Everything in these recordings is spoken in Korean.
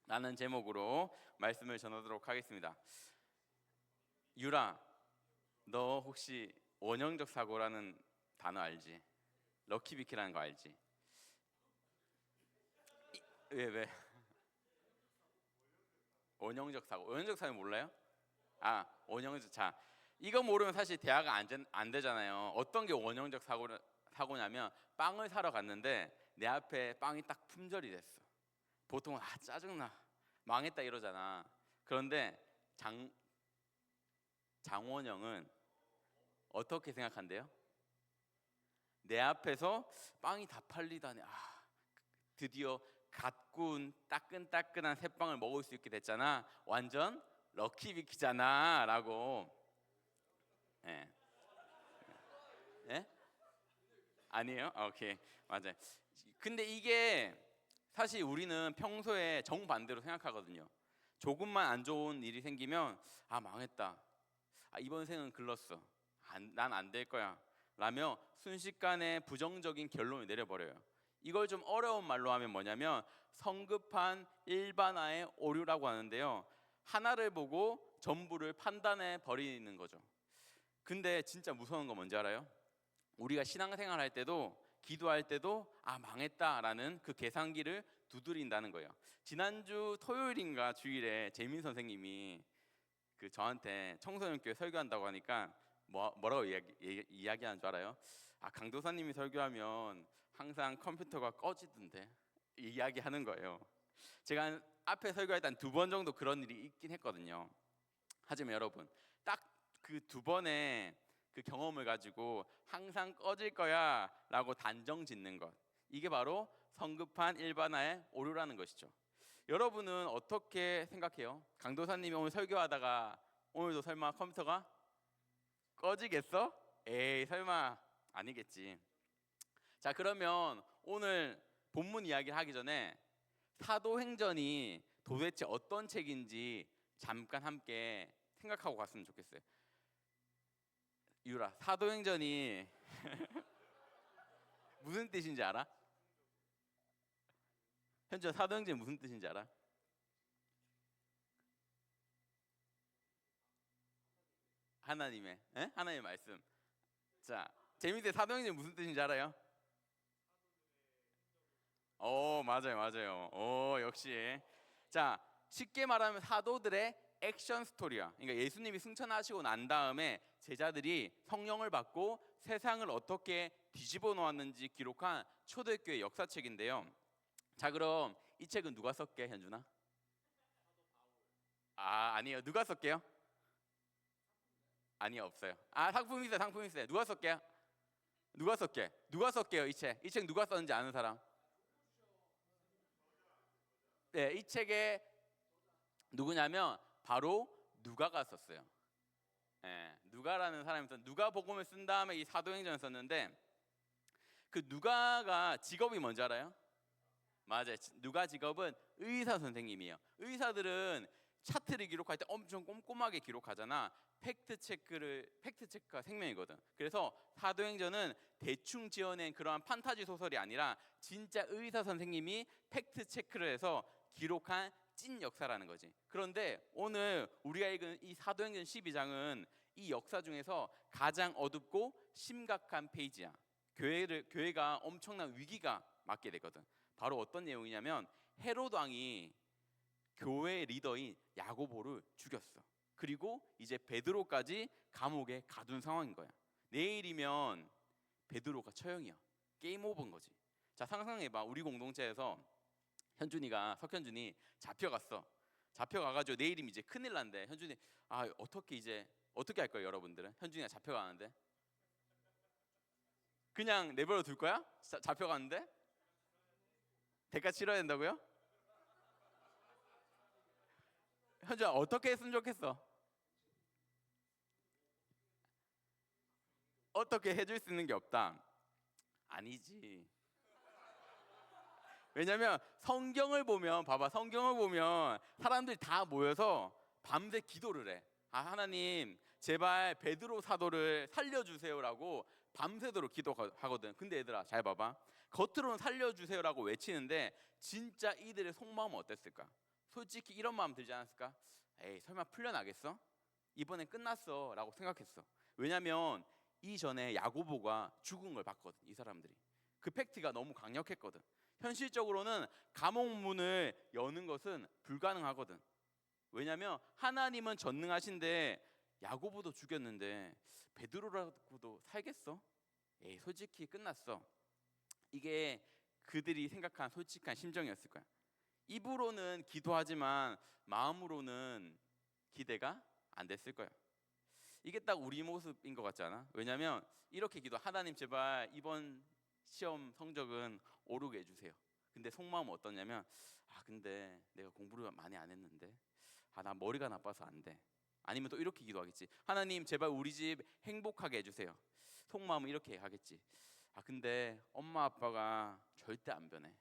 라는 제목으로 말씀을 전하도록 하겠습니다. 유라, 너 혹시 원형적 사고라는 단어 알지? 럭키비키라는 거 알지? 왜? 원형적 사고. 원형적 사고 몰라요? 원형적. 자, 이거 모르면 사실 대화가 안 되잖아요. 어떤 게 원형적 사고냐면 빵을 사러 갔는데 내 앞에 빵이 딱 품절이 됐어. 보통은 짜증나, 망했다 이러잖아. 그런데 장원영은 어떻게 생각한대요? 내 앞에서 빵이 다 팔리다니, 드디어 갓 구운 따끈따끈한 새빵을 먹을 수 있게 됐잖아. 완전 럭키비키잖아 라고. 예. 예? 아니에요? 오케이, 맞아요. 근데 이게 사실 우리는 평소에 정반대로 생각하거든요. 조금만 안 좋은 일이 생기면 망했다, 이번 생은 글렀어, 난 안 될 거야 라며 순식간에 부정적인 결론을 내려버려요. 이걸 좀 어려운 말로 하면 뭐냐면 성급한 일반화의 오류라고 하는데요, 하나를 보고 전부를 판단해 버리는 거죠. 근데 진짜 무서운 거 뭔지 알아요? 우리가 신앙생활 할 때도 기도할 때도 망했다라는 그 계산기를 두드린다는 거예요. 지난주 토요일인가 주일에 재민 선생님이 저한테 청소년교회 설교한다고 하니까 뭐라고 이야기하는 줄 알아요? 강도사님이 설교하면 항상 컴퓨터가 꺼지던데 이야기하는 거예요. 제가 앞에 설교할 때 한 2번 정도 그런 일이 있긴 했거든요. 하지만 여러분, 딱 그 2번의 그 경험을 가지고 항상 꺼질 거야 라고 단정 짓는 것, 이게 바로 성급한 일반화의 오류라는 것이죠. 여러분은 어떻게 생각해요? 강도사님이 오늘 설교하다가 오늘도 설마 컴퓨터가 꺼지겠어? 에이, 설마 아니겠지. 자, 그러면 오늘 본문 이야기를 하기 전에 사도행전이 도대체 어떤 책인지 잠깐 함께 생각하고 갔으면 좋겠어요. 유라, 사도행전이 무슨 뜻인지 알아? 현주야, 사도행전이 무슨 뜻인지 알아? 하나님의 말씀. 자, 재밌게 사도행전이 무슨 뜻인지 알아요? 맞아요. 역시. 자, 쉽게 말하면 사도들의 액션 스토리야. 그러니까 예수님이 승천하시고 난 다음에 제자들이 성령을 받고 세상을 어떻게 뒤집어 놓았는지 기록한 초대교회 역사책인데요. 자, 그럼 이 책은 누가 썼게, 현준아? 아니에요. 누가 썼게요? 아니요, 없어요. 상품 있어요. 누가 썼게요? 누가 썼게요? 이 책 누가 썼는지 아는 사람? 네, 이 책에 누구냐면 바로 누가가 썼어요. 네, 누가라는 사람이 누가복음을 쓴 다음에 이 사도행전을 썼는데, 그 누가가 직업이 뭔지 알아요? 맞아요. 누가 직업은 의사 선생님이에요. 의사들은 차트를 기록할 때 엄청 꼼꼼하게 기록하잖아. 팩트체크가 생명이거든. 그래서 사도행전은 대충 지어낸 그러한 판타지 소설이 아니라 진짜 의사 선생님이 팩트체크를 해서 기록한 찐 역사라는 거지. 그런데 오늘 우리가 읽은 이 사도행전 12장은 이 역사 중에서 가장 어둡고 심각한 페이지야. 교회가 엄청난 위기가 맞게 되거든. 바로 어떤 내용이냐면 헤롯 왕이 교회 리더인 야고보를 죽였어. 그리고 이제 베드로까지 감옥에 가둔 상황인 거야. 내일이면 베드로가 처형이야. 게임 오버인 거지. 자, 상상해봐. 우리 공동체에서 석현준이 잡혀가가지고 내일이면 이제 큰일 난대. 현준이 어떻게 할 거예요, 여러분들은? 현준이가 잡혀가는데 그냥 내버려 둘 거야? 잡혀가는데 대가 치러야 된다고요? 현주야, 어떻게 했으면 좋겠어? 어떻게 해줄 수 있는 게 없다. 아니지. 왜냐면 성경을 보면 사람들이 다 모여서 밤새 기도를 해. 하나님 제발 베드로 사도를 살려주세요라고 밤새도록 기도하거든. 근데 얘들아, 잘 봐봐. 겉으로는 살려주세요라고 외치는데 진짜 이들의 속마음은 어땠을까? 솔직히 이런 마음 들지 않았을까? 에이, 설마 풀려나겠어? 이번엔 끝났어 라고 생각했어. 왜냐면 이전에 야고보가 죽은 걸 봤거든. 이 사람들이 그 팩트가 너무 강력했거든. 현실적으로는 감옥 문을 여는 것은 불가능하거든. 왜냐면 하나님은 전능하신데 야고보도 죽였는데 베드로라고도 살겠어? 에이, 솔직히 끝났어. 이게 그들이 생각한 솔직한 심정이었을 거야. 입으로는 기도하지만 마음으로는 기대가 안 됐을 거야. 이게 딱 우리 모습인 것 같지 않아? 왜냐면 이렇게 기도, 하나님 제발 이번 시험 성적은 오르게 해주세요. 근데 속마음은 어떠냐면, 아 근데 내가 공부를 많이 안 했는데, 아 나 머리가 나빠서 안 돼. 아니면 또 이렇게 기도하겠지. 하나님 제발 우리 집 행복하게 해주세요. 속마음은 이렇게 하겠지. 아 근데 엄마 아빠가 절대 안 변해.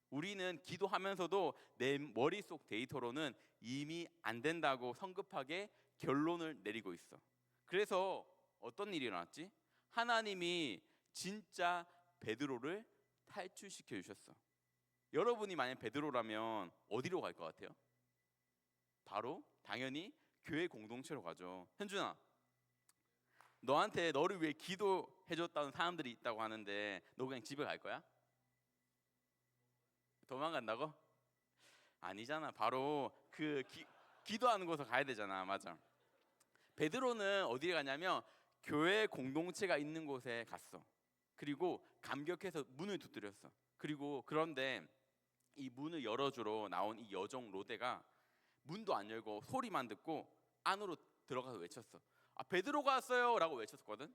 우리는 기도하면서도 내 머릿속 데이터로는 이미 안 된다고 성급하게 결론을 내리고 있어. 그래서 어떤 일이 일어났지? 하나님이 진짜 베드로를 탈출시켜 주셨어. 여러분이 만약 베드로라면 어디로 갈 것 같아요? 바로 당연히 교회 공동체로 가죠. 현준아, 너한테 너를 위해 기도해줬다는 사람들이 있다고 하는데 너 그냥 집에 갈 거야? 도망간다고? 아니잖아. 바로 그 기도하는 곳으로 가야 되잖아. 맞아. 베드로는 어디에 가냐면 교회 공동체가 있는 곳에 갔어. 그리고 감격해서 문을 두드렸어. 그리고 그런데 이 문을 열어주러 나온 이 여종 로데가 문도 안 열고 소리만 듣고 안으로 들어가서 외쳤어. 아 베드로가 왔어요 라고 외쳤거든.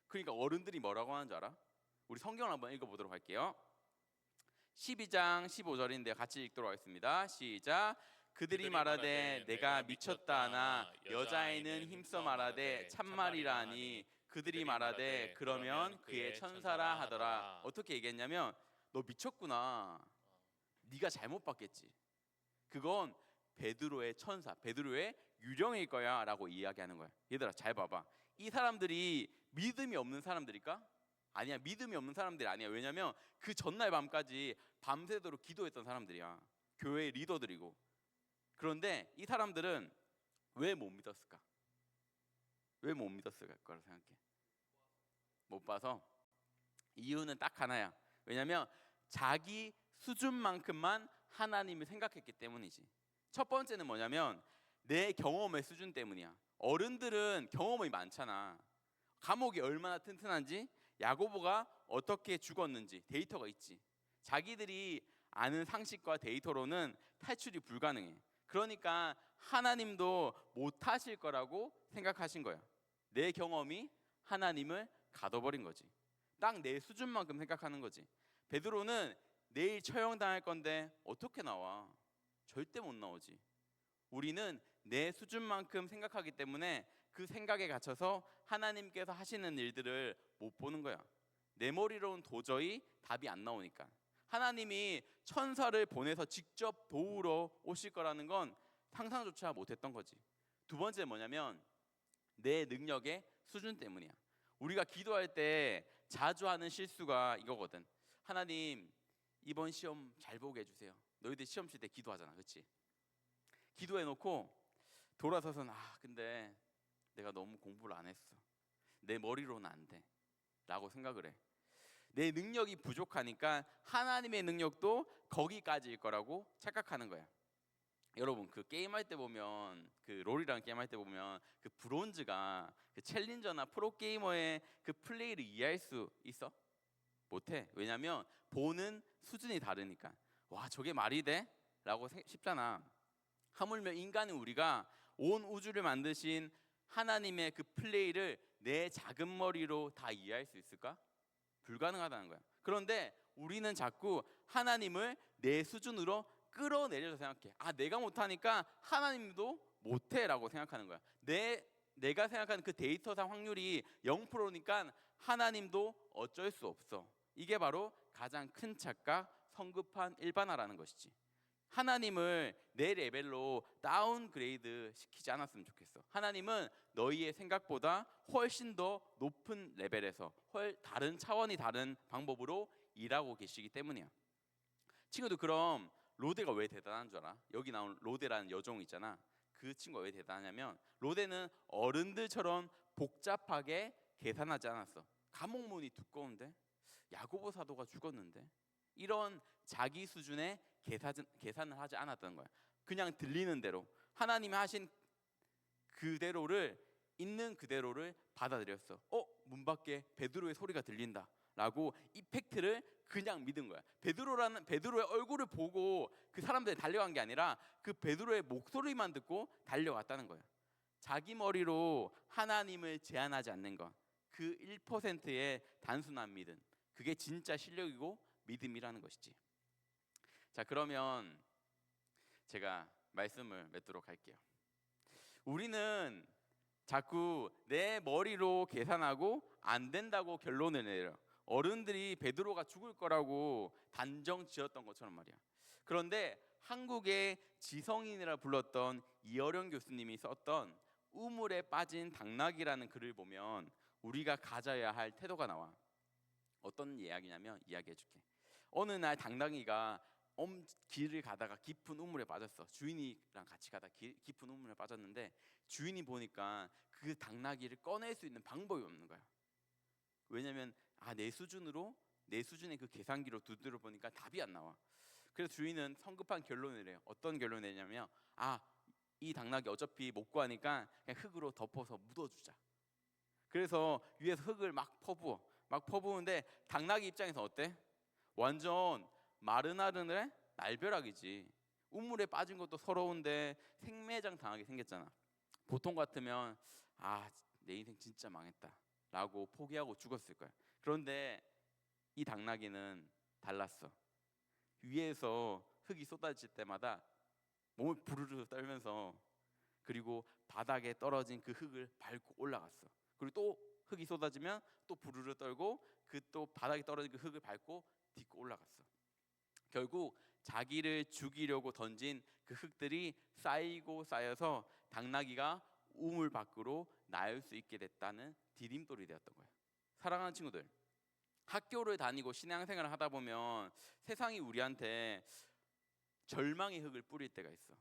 그러니까 어른들이 뭐라고 하는 줄 알아? 우리 성경을 한번 읽어보도록 할게요. 12장 15절인데 같이 읽도록 하겠습니다. 시작. 그들이 말하되 내가 미쳤다 하나 여자아이는 힘써 말하되 참말이라 하니 그들이 말하되 그러면 그의 천사라 하더라. 어떻게 얘기했냐면 너 미쳤구나. 네가 잘못 봤겠지. 그건 베드로의 천사, 베드로의 유령일 거야 라고 이야기하는 거야. 얘들아 잘 봐봐. 이 사람들이 믿음이 없는 사람들일까? 아니야. 믿음이 없는 사람들이 아니야. 왜냐면 그 전날 밤까지 밤새도록 기도했던 사람들이야. 교회 리더들이고. 그런데 이 사람들은 왜 못 믿었을까? 왜 못 믿었을 거라 생각해? 못 봐서? 이유는 딱 하나야. 왜냐면 자기 수준만큼만 하나님을 생각했기 때문이지. 첫 번째는 뭐냐면 내 경험의 수준 때문이야. 어른들은 경험이 많잖아. 감옥이 얼마나 튼튼한지, 야고보가 어떻게 죽었는지 데이터가 있지. 자기들이 아는 상식과 데이터로는 탈출이 불가능해. 그러니까 하나님도 못하실 거라고 생각하신 거야. 내 경험이 하나님을 가둬버린 거지. 딱 내 수준만큼 생각하는 거지. 베드로는 내일 처형당할 건데 어떻게 나와? 절대 못 나오지. 우리는 내 수준만큼 생각하기 때문에 그 생각에 갇혀서 하나님께서 하시는 일들을 못 보는 거야. 내 머리로는 도저히 답이 안 나오니까. 하나님이 천사를 보내서 직접 도우러 오실 거라는 건 상상조차 못했던 거지. 두 번째 뭐냐면 내 능력의 수준 때문이야. 우리가 기도할 때 자주 하는 실수가 이거거든. 하나님 이번 시험 잘 보게 해주세요. 너희들 시험 칠 때 기도하잖아, 그렇지? 기도해놓고 돌아서서는 아 근데 내가 너무 공부를 안 했어. 내 머리로는 안 돼. 라고 생각을 해. 내 능력이 부족하니까 하나님의 능력도 거기까지일 거라고 착각하는 거야. 여러분 그 게임할 때 보면 그 롤이라는 게임할 때 보면 그 브론즈가 그 챌린저나 프로게이머의 그 플레이를 이해할 수 있어? 못해. 왜냐면 보는 수준이 다르니까. 와 저게 말이 돼? 라고 싶잖아. 하물며 인간은 우리가 온 우주를 만드신 하나님의 그 플레이를 내 작은 머리로 다 이해할 수 있을까? 불가능하다는 거야. 그런데 우리는 자꾸 하나님을 내 수준으로 끌어내려서 생각해. 아 내가 못하니까 하나님도 못해라고 생각하는 거야. 내가 생각하는 그 데이터상 확률이 0%니까 하나님도 어쩔 수 없어. 이게 바로 가장 큰 착각, 성급한 일반화라는 것이지. 하나님을 내 레벨로 다운그레이드 시키지 않았으면 좋겠어. 하나님은 너희의 생각보다 훨씬 더 높은 레벨에서 다른 차원이 다른 방법으로 일하고 계시기 때문이야. 친구들 그럼 로데가 왜 대단한 줄 알아? 여기 나온 로데라는 여종 있잖아. 그 친구가 왜 대단하냐면 로데는 어른들처럼 복잡하게 계산하지 않았어. 감옥문이 두꺼운데 야고보 사도가 죽었는데 이런 자기 수준의 계산을 하지 않았던 거야. 그냥 들리는 대로 하나님이 하신 그대로를 있는 그대로를 받아들였어. 문 밖에 베드로의 소리가 들린다라고 이 팩트를 그냥 믿은 거야. 베드로의 얼굴을 보고 그 사람들이 달려간 게 아니라 그 베드로의 목소리만 듣고 달려왔다는 거야. 자기 머리로 하나님을 제한하지 않는 것, 그 1%의 단순한 믿음, 그게 진짜 실력이고 믿음이라는 것이지. 자, 그러면 제가 말씀을 맺도록 할게요. 우리는 자꾸 내 머리로 계산하고 안 된다고 결론을 내려. 어른들이 베드로가 죽을 거라고 단정 지었던 것처럼 말이야. 그런데 한국의 지성인이라 불렀던 이어령 교수님이 썼던 우물에 빠진 당나귀라는 글을 보면 우리가 가져야 할 태도가 나와. 어떤 이야기냐면 이야기해줄게. 어느 날 당나귀가 길을 가다가 깊은 우물에 빠졌어. 주인이랑 같이 가다 깊은 우물에 빠졌는데 주인이 보니까 그 당나귀를 꺼낼 수 있는 방법이 없는 거야. 왜냐면 내 수준의 그 계산기로 두드려 보니까 답이 안 나와. 그래서 주인은 성급한 결론을 해요. 어떤 결론을 내냐면 이 당나귀 어차피 못 구하니까 그냥 흙으로 덮어서 묻어주자. 그래서 위에서 흙을 막 퍼부는데 당나귀 입장에서 어때? 완전 마르나르네 날벼락이지. 우물에 빠진 것도 서러운데 생매장 당하게 생겼잖아. 보통 같으면 내 인생 진짜 망했다 라고 포기하고 죽었을 거야. 그런데 이 당나귀는 달랐어. 위에서 흙이 쏟아질 때마다 몸을 부르르 떨면서 그리고 바닥에 떨어진 그 흙을 밟고 올라갔어. 그리고 또 흙이 쏟아지면 또 부르르 떨고 그 또 바닥에 떨어진 그 흙을 밟고 딛고 올라갔어. 결국 자기를 죽이려고 던진 그 흙들이 쌓이고 쌓여서 당나귀가 우물 밖으로 나올 수 있게 됐다는 디딤돌이 되었던 거예요. 사랑하는 친구들, 학교를 다니고 신앙생활을 하다 보면 세상이 우리한테 절망의 흙을 뿌릴 때가 있어.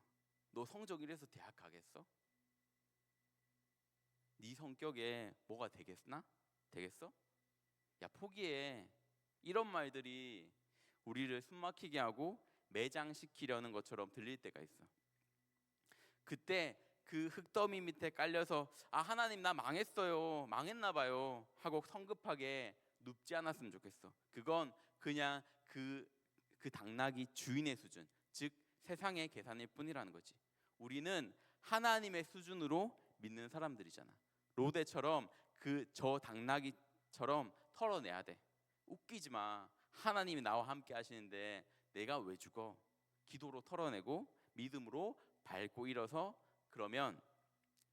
너 성적 이래서 대학 가겠어? 네 성격에 뭐가 되겠나? 되겠어? 야, 포기해. 이런 말들이 우리를 숨막히게 하고 매장시키려는 것처럼 들릴 때가 있어. 그때 그 흙더미 밑에 깔려서 하나님 나 망했어요, 망했나 봐요 하고 성급하게 눕지 않았으면 좋겠어. 그건 그냥 그 당나귀 주인의 수준, 즉 세상의 계산일 뿐이라는 거지. 우리는 하나님의 수준으로 믿는 사람들이잖아. 로데처럼 저 당나귀처럼 털어내야 돼. 웃기지 마. 하나님이 나와 함께 하시는데 내가 왜 죽어? 기도로 털어내고 믿음으로 밟고 일어서, 그러면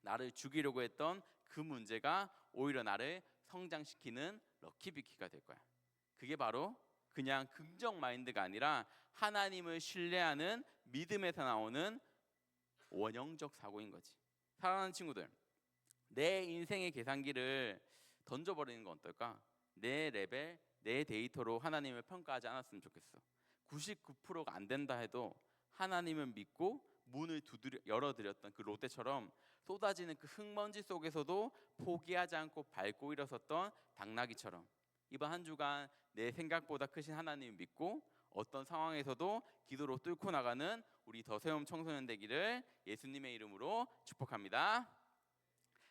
나를 죽이려고 했던 그 문제가 오히려 나를 성장시키는 럭키비키가 될 거야. 그게 바로 그냥 긍정 마인드가 아니라 하나님을 신뢰하는 믿음에서 나오는 원형적 사고인 거지. 사랑하는 친구들, 내 인생의 계산기를 던져버리는 건 어떨까? 내 레벨, 내 데이터로 하나님을 평가하지 않았으면 좋겠어. 99%가 안 된다 해도 하나님을 믿고 문을 열어드렸던 그 롯데처럼 쏟아지는 그 흙먼지 속에서도 포기하지 않고 밟고 일어섰던 당나귀처럼 이번 한 주간 내 생각보다 크신 하나님을 믿고 어떤 상황에서도 기도로 뚫고 나가는 우리 더세움 청소년 되기를 예수님의 이름으로 축복합니다.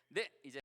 네, 이제